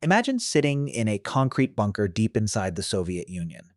Imagine sitting in a concrete bunker deep inside the Soviet Union.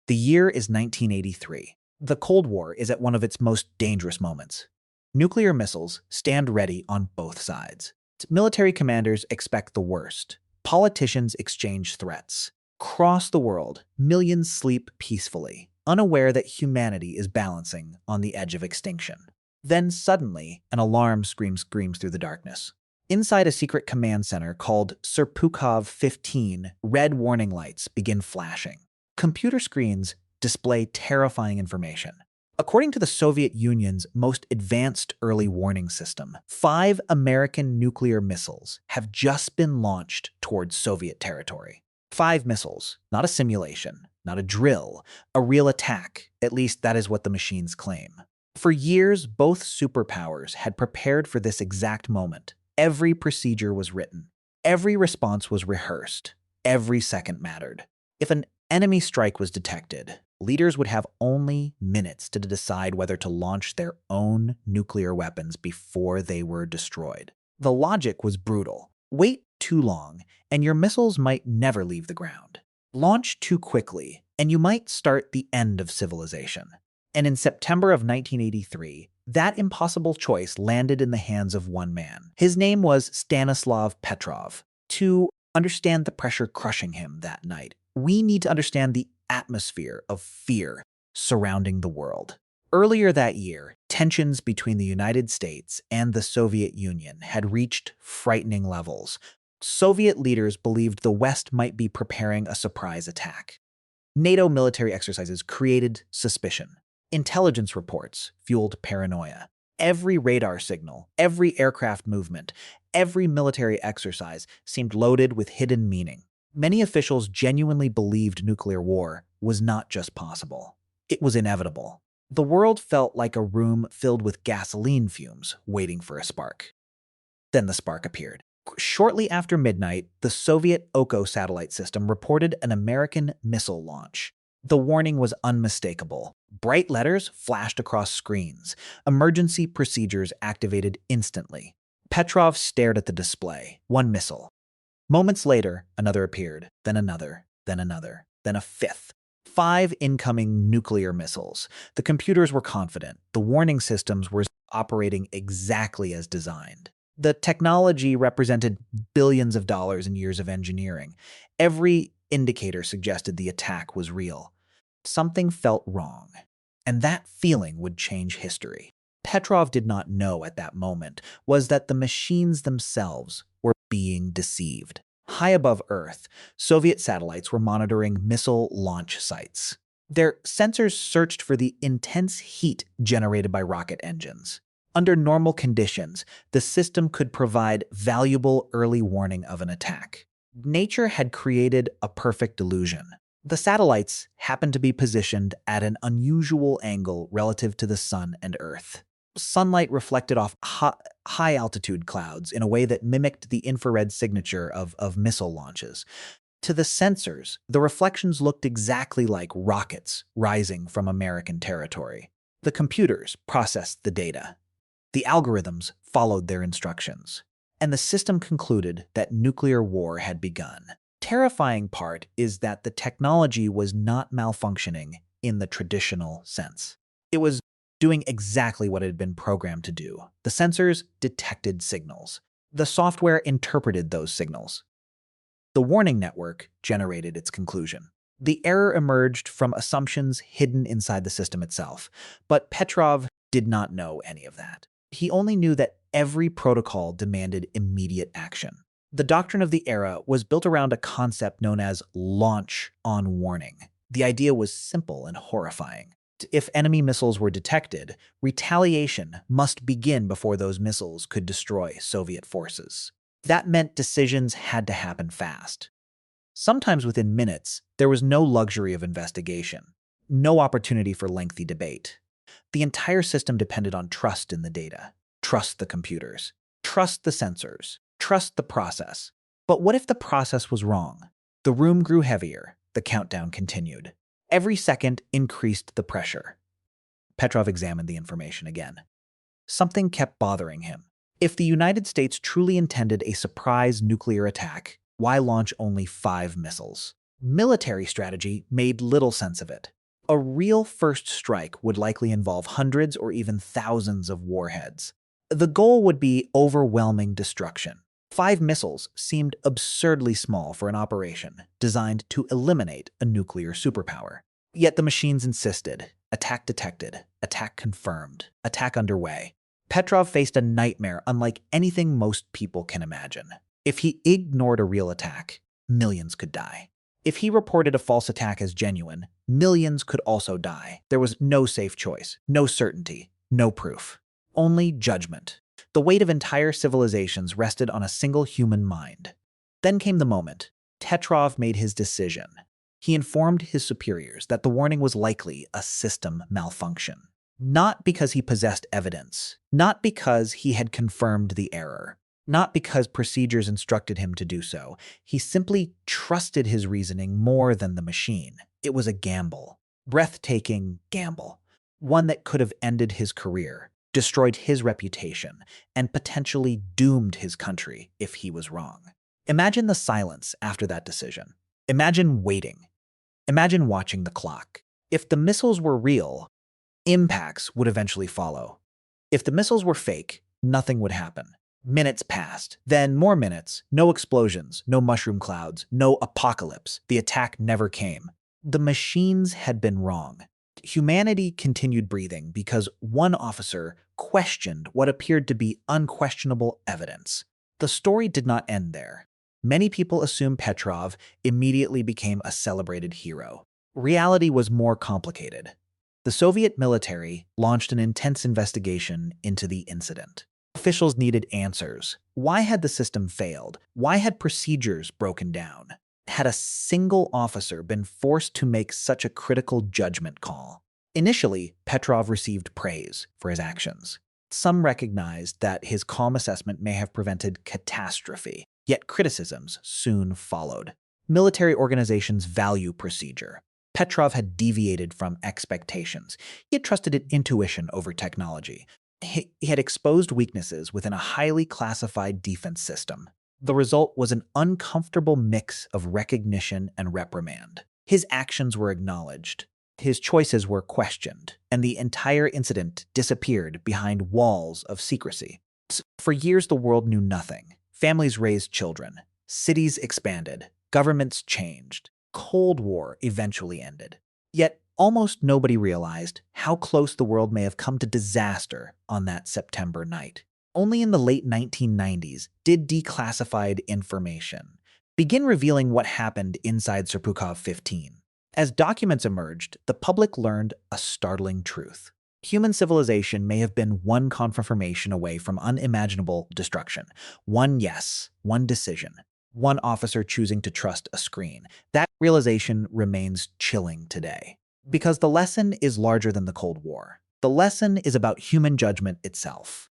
The year is 1983. The Cold War is at one of its most dangerous moments. Nuclear missiles stand ready on both sides. Military commanders expect the worst. Politicians exchange threats. Across the world, millions sleep peacefully, unaware that humanity is balancing on the edge of extinction. Then suddenly, an alarm screams through the darkness. Inside a secret command center called Serpukhov 15, red warning lights begin flashing. Computer screens display terrifying information. According to the Soviet Union's most advanced early warning system, 5 American nuclear missiles have just been launched towards Soviet territory. 5 missiles, not a simulation, not a drill, a real attack. At least that is what the machines claim. For years, both superpowers had prepared for this exact moment. Every procedure was written. Every response was rehearsed. Every second mattered. If an enemy strike was detected, leaders would have only minutes to decide whether to launch their own nuclear weapons before they were destroyed. The logic was brutal. Wait too long, and your missiles might never leave the ground. Launch too quickly, and you might start the end of civilization. And in September of 1983, that impossible choice landed in the hands of one man. His name was Stanislav Petrov. To understand the pressure crushing him that night, we need to understand the atmosphere of fear surrounding the world. Earlier that year, tensions between the United States and the Soviet Union had reached frightening levels. Soviet leaders believed the West might be preparing a surprise attack. NATO military exercises created suspicion. Intelligence reports fueled paranoia. Every radar signal, every aircraft movement, every military exercise seemed loaded with hidden meaning. Many officials genuinely believed nuclear war was not just possible. It was inevitable. The world felt like a room filled with gasoline fumes waiting for a spark. Then the spark appeared. Shortly after midnight, the Soviet Oko satellite system reported an American missile launch. The warning was unmistakable. Bright letters flashed across screens. Emergency procedures activated instantly. Petrov stared at the display. One missile. Moments later, another appeared, then another, then another, then a fifth. 5 incoming nuclear missiles. The computers were confident. The warning systems were operating exactly as designed. The technology represented billions of dollars in years of engineering. Every indicator suggested the attack was real. Something felt wrong, and that feeling would change history. Petrov did not know at that moment was that the machines themselves were being deceived. High above Earth, Soviet satellites were monitoring missile launch sites. Their sensors searched for the intense heat generated by rocket engines. Under normal conditions, the system could provide valuable early warning of an attack. Nature had created a perfect illusion. The satellites happened to be positioned at an unusual angle relative to the Sun and Earth. Sunlight reflected off high-altitude clouds in a way that mimicked the infrared signature of missile launches. To the sensors, the reflections looked exactly like rockets rising from American territory. The computers processed the data. The algorithms followed their instructions. And the system concluded that nuclear war had begun. Terrifying part is that the technology was not malfunctioning in the traditional sense. It was doing exactly what it had been programmed to do. The sensors detected signals. The software interpreted those signals. The warning network generated its conclusion. The error emerged from assumptions hidden inside the system itself, but Petrov did not know any of that. He only knew that every protocol demanded immediate action. The doctrine of the era was built around a concept known as launch on warning. The idea was simple and horrifying. If enemy missiles were detected, retaliation must begin before those missiles could destroy Soviet forces. That meant decisions had to happen fast. Sometimes within minutes, there was no luxury of investigation, no opportunity for lengthy debate. The entire system depended on trust in the data. Trust the computers. Trust the sensors. Trust the process. But what if the process was wrong? The room grew heavier. The countdown continued. Every second increased the pressure. Petrov examined the information again. Something kept bothering him. If the United States truly intended a surprise nuclear attack, Why launch only 5 missiles? Military strategy made little sense of it. A real first strike would likely involve hundreds or even thousands of warheads. The goal would be overwhelming destruction. 5 missiles seemed absurdly small for an operation designed to eliminate a nuclear superpower. Yet the machines insisted. Attack detected. Attack confirmed. Attack underway. Petrov faced a nightmare unlike anything most people can imagine. If he ignored a real attack, millions could die. If he reported a false attack as genuine, millions could also die. There was no safe choice, no certainty, no proof. Only judgment. The weight of entire civilizations rested on a single human mind. Then came the moment. Petrov made his decision. He informed his superiors that the warning was likely a system malfunction. Not because he possessed evidence, not because he had confirmed the error, not because procedures instructed him to do so. He simply trusted his reasoning more than the machine. It was a gamble. Breathtaking gamble. One that could have ended his career, destroyed his reputation, and potentially doomed his country if he was wrong. Imagine the silence after that decision. Imagine waiting. Imagine watching the clock. If the missiles were real, impacts would eventually follow. If the missiles were fake, nothing would happen. Minutes passed, then more minutes, no explosions, no mushroom clouds, no apocalypse. The attack never came. The machines had been wrong. Humanity continued breathing because one officer questioned what appeared to be unquestionable evidence. The story did not end there. Many people assume Petrov immediately became a celebrated hero. Reality was more complicated. The Soviet military launched an intense investigation into the incident. Officials needed answers. Why had the system failed? Why had procedures broken down? Had a single officer been forced to make such a critical judgment call? Initially, Petrov received praise for his actions. Some recognized that his calm assessment may have prevented catastrophe, yet criticisms soon followed. Military organizations value procedure. Petrov had deviated from expectations. He had trusted in intuition over technology. He had exposed weaknesses within a highly classified defense system. The result was an uncomfortable mix of recognition and reprimand. His actions were acknowledged. His choices were questioned, and the entire incident disappeared behind walls of secrecy. For years, the world knew nothing. Families raised children. Cities expanded. Governments changed. Cold War eventually ended. Yet, almost nobody realized how close the world may have come to disaster on that September night. Only in the late 1990s did declassified information begin revealing what happened inside Serpukhov 15. As documents emerged, the public learned a startling truth. Human civilization may have been one confirmation away from unimaginable destruction. One yes, one decision, one officer choosing to trust a screen. That realization remains chilling today. Because the lesson is larger than the Cold War. The lesson is about human judgment itself.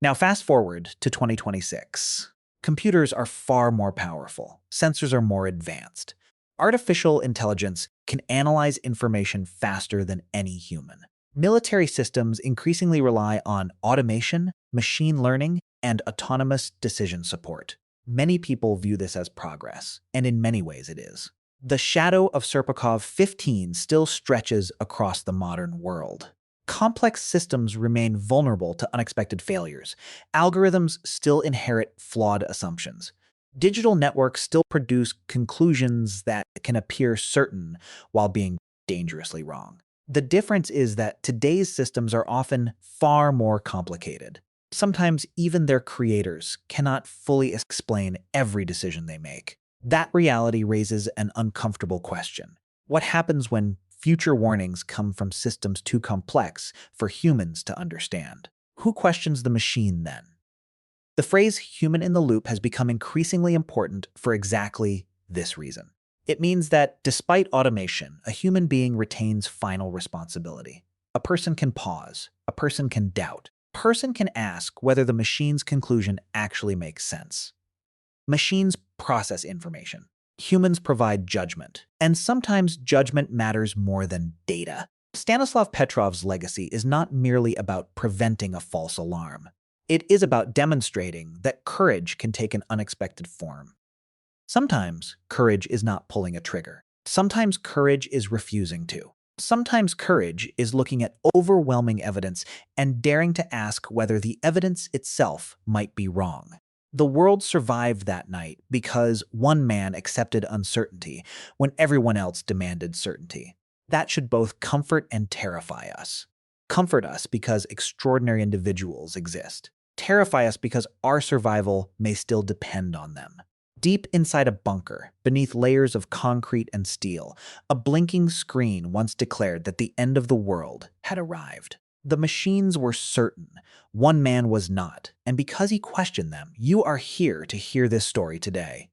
Now fast forward to 2026. Computers are far more powerful. Sensors are more advanced. Artificial intelligence can analyze information faster than any human. Military systems increasingly rely on automation, machine learning, and autonomous decision support. Many people view this as progress, and in many ways it is. The shadow of Serpukhov 15 still stretches across the modern world. Complex systems remain vulnerable to unexpected failures. Algorithms still inherit flawed assumptions. Digital networks still produce conclusions that can appear certain while being dangerously wrong. The difference is that today's systems are often far more complicated. Sometimes even their creators cannot fully explain every decision they make. That reality raises an uncomfortable question. What happens when future warnings come from systems too complex for humans to understand? Who questions the machine then? The phrase human in the loop has become increasingly important for exactly this reason. It means that despite automation, a human being retains final responsibility. A person can pause. A person can doubt. A person can ask whether the machine's conclusion actually makes sense. Machines process information. Humans provide judgment. And sometimes judgment matters more than data. Stanislav Petrov's legacy is not merely about preventing a false alarm. It is about demonstrating that courage can take an unexpected form. Sometimes courage is not pulling a trigger. Sometimes courage is refusing to. Sometimes courage is looking at overwhelming evidence and daring to ask whether the evidence itself might be wrong. The world survived that night because one man accepted uncertainty when everyone else demanded certainty. That should both comfort and terrify us. Comfort us because extraordinary individuals exist. Terrify us because our survival may still depend on them. Deep inside a bunker, beneath layers of concrete and steel, a blinking screen once declared that the end of the world had arrived. The machines were certain, one man was not, and because he questioned them, you are here to hear this story today.